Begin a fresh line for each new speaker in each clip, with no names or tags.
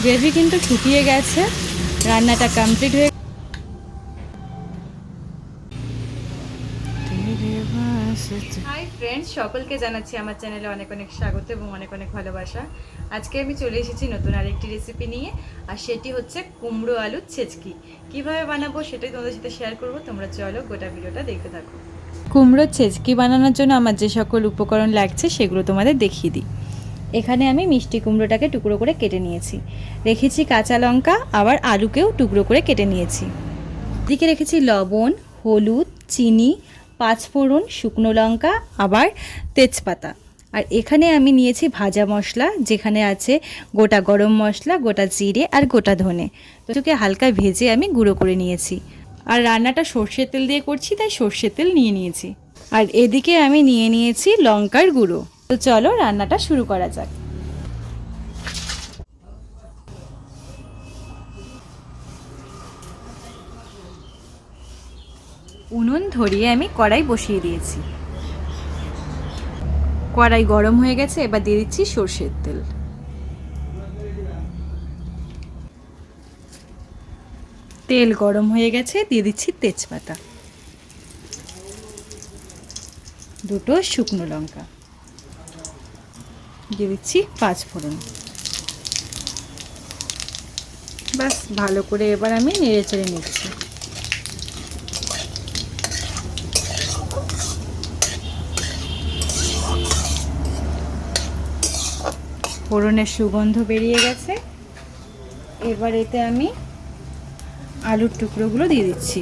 Gravy কিন্তু শুকিয়ে গেছে, রান্নাটা কমপ্লিট হয়ে। হাই ফ্রেন্ডস, সকলকে জানাচ্ছি আমার চ্যানেলে অনেক অনেক স্বাগত এবং অনেক অনেক ভালোবাসা। আজকে আমি চলে এসেছি নতুন আরেকটি রেসিপি নিয়ে, আর সেটি হচ্ছে কুমড়ো আলুর ছেচকি। কিভাবে বানাবো সেটাই তোমাদের সাথে শেয়ার করব। তোমরা চলো গোটা ভিডিওটা দেখতে থাকো। কুমড়োর ছেচকি বানানোর জন্য আমার যে সকল উপকরণ লাগছে সেগুলো তোমাদের দেখিয়ে দিই। এখানে আমি মিষ্টি কুমড়োটাকে টুকরো করে কেটে নিয়েছি, রেখেছি কাঁচা লঙ্কা, আবার আলুকেও টুকরো করে কেটে নিয়েছি। এদিকে রেখেছি লবণ, হলুদ, চিনি, পাঁচফোড়ন, শুকনো লঙ্কা, আবার তেজপাতা। আর এখানে আমি নিয়েছি ভাজা মশলা, যেখানে আছে গোটা গরম মশলা, গোটা জিরে আর গোটা ধনে। তোকে হালকা ভেজে আমি গুঁড়ো করে নিয়েছি। আর রান্নাটা সর্ষের তেল দিয়ে করছি, তাই সর্ষের তেল নিয়ে নিয়েছি। আর এদিকে আমি নিয়ে নিয়েছি লঙ্কার গুঁড়ো। তো চলো রান্নাটা শুরু করা যাক। উনুন ধরিয়ে আমি কড়াই বসিয়ে দিয়েছি। কড়াই গরম হয়ে গেছে, এবার দিয়ে দিচ্ছি সর্ষের তেল। তেল গরম হয়ে গেছে, দিয়ে দিচ্ছি তেজপাতা, দুটো শুকনো লঙ্কা, দিয়ে দিচ্ছি পাঁচফোড়ন। বাস ভালো করে এবার আমি নেড়ে চেড়ে নিচ্ছি। ফোড়নের সুগন্ধ বেরিয়ে গেছে, এবার এতে আমি আলুর টুকরোগুলো দিয়ে দিচ্ছি।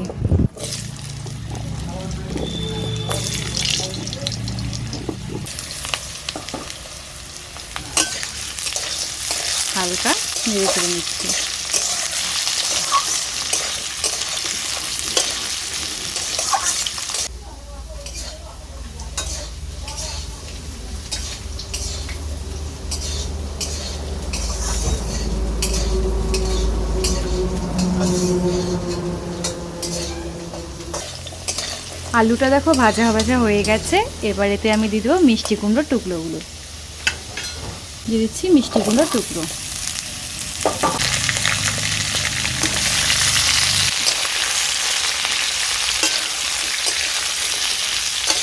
হালকা নেড়ে চেড়ে নিচ্ছি। আলুটা দেখো ভাজা ভাজা হয়ে গেছে, এবার এতে আমি দিয়ে দেবো মিষ্টি কুমড়োর টুকরোগুলো। দিয়ে দিচ্ছি মিষ্টি কুমড়োর টুকরো।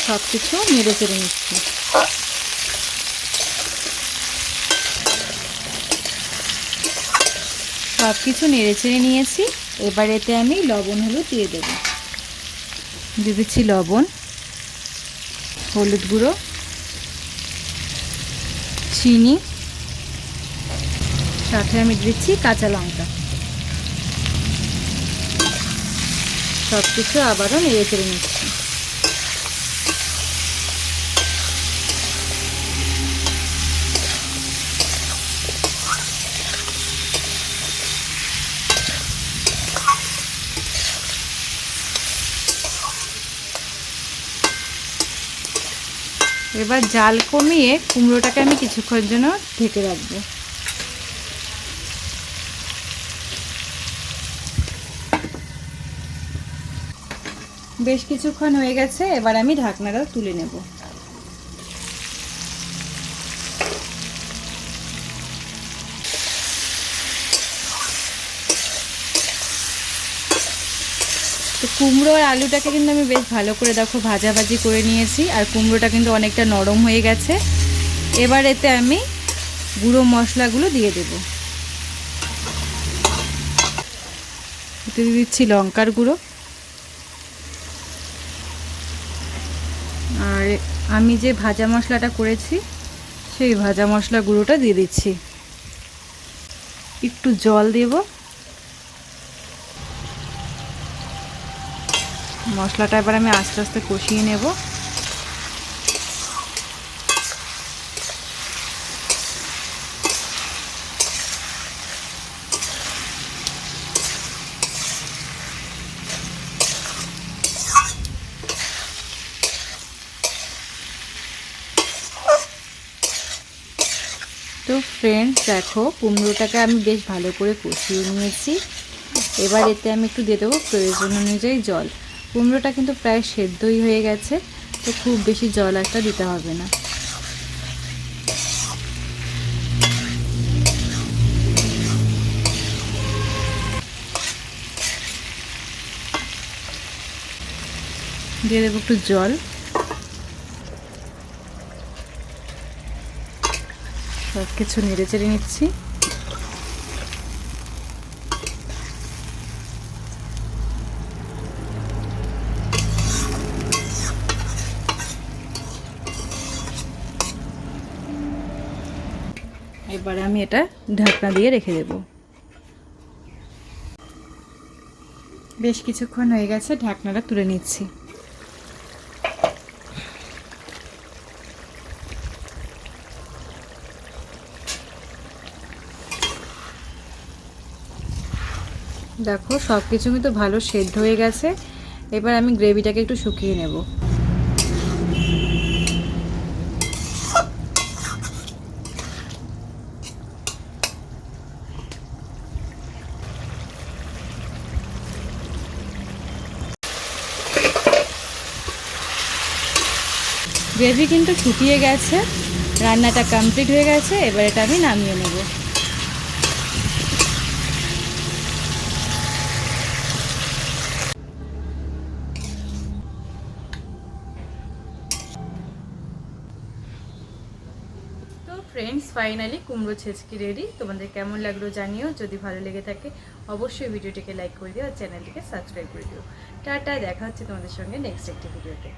সব কিছু নেড়ে চেড়ে নিচ্ছি। সব কিছু নেড়ে চেড়ে নিয়েছি, এবার এতে আমি লবণ হলুদ দিয়ে দেবো। দিয়ে দিচ্ছি লবণ, হলুদ গুঁড়ো, চিনি, সাথে আমি দিচ্ছি কাঁচা লঙ্কা। সব কিছু আবারও নেড়ে চেড়ে নিচ্ছি। এবার জাল কমিয়ে কুমড়োটাকে আমি কিছুক্ষণ জন্য ঢেকে রাখবো। বেশ কিছুক্ষণ হয়ে গেছে, এবার আমি ঢাকনাটা তুলে নেব। তো কুমড়ো আর আলুটাকে কিন্তু আমি বেশ ভালো করে দেখো ভাজাভাজি করে নিয়েছি, আর কুমড়োটা কিন্তু অনেকটা নরম হয়ে গেছে। এবার এতে আমি গুঁড়ো মশলাগুলো দিয়ে দেব। এতে দিয়ে দিচ্ছি লঙ্কার গুঁড়ো, আর আমি যে ভাজা মশলাটা করেছি সেই ভাজা মশলা গুঁড়োটা দিয়ে দিচ্ছি। একটু জল দেব। মশলাটা এবার আমি আস্তে আস্তে কষিয়ে নেব। তো ফ্রেন্ডস দেখো, কুমড়োটাকে আমি বেশ ভালো করে কষিয়ে নিয়েছি। এবার এতে আমি একটু দিয়ে দেবো প্রয়োজন অনুযায়ী জল। কুমড়োটা কিন্তু প্রায় সেদ্ধই হয়ে গেছে, তো খুব বেশি জল একটা দিতে হবে না। দিয়ে দেবো একটু জল। সব কিছু নেড়ে চেড়ে নিচ্ছি। এবারে আমি এটা ঢাকনা দিয়ে রেখে দেব। বেশ কিছুক্ষণ হয়ে গেছে, ঢাকনাটা তুলে নিচ্ছি। দেখো সব কিছু কিন্তু ভালো সেদ্ধ হয়ে গেছে। এবার আমি গ্রেভিটাকে একটু শুকিয়ে নেব। গ্রেভি কিন্তু শুকিয়ে গেছে, রান্নাটা কমপ্লিট হয়ে গেছে। এবার এটা আমি নামিয়ে নেব। তো ফ্রেন্ডস, ফাইনালি কুমড়ো ছেচকি রেডি। তোমাদের কেমন লাগলো জানিও। যদি ভালো লেগে থাকে অবশ্যই ভিডিওটিকে লাইক করে দিও আর চ্যানেলটিকে সাবস্ক্রাইব করে দিও। টাটা, দেখা হচ্ছে তোমাদের সঙ্গে নেক্সট একটি ভিডিওতে।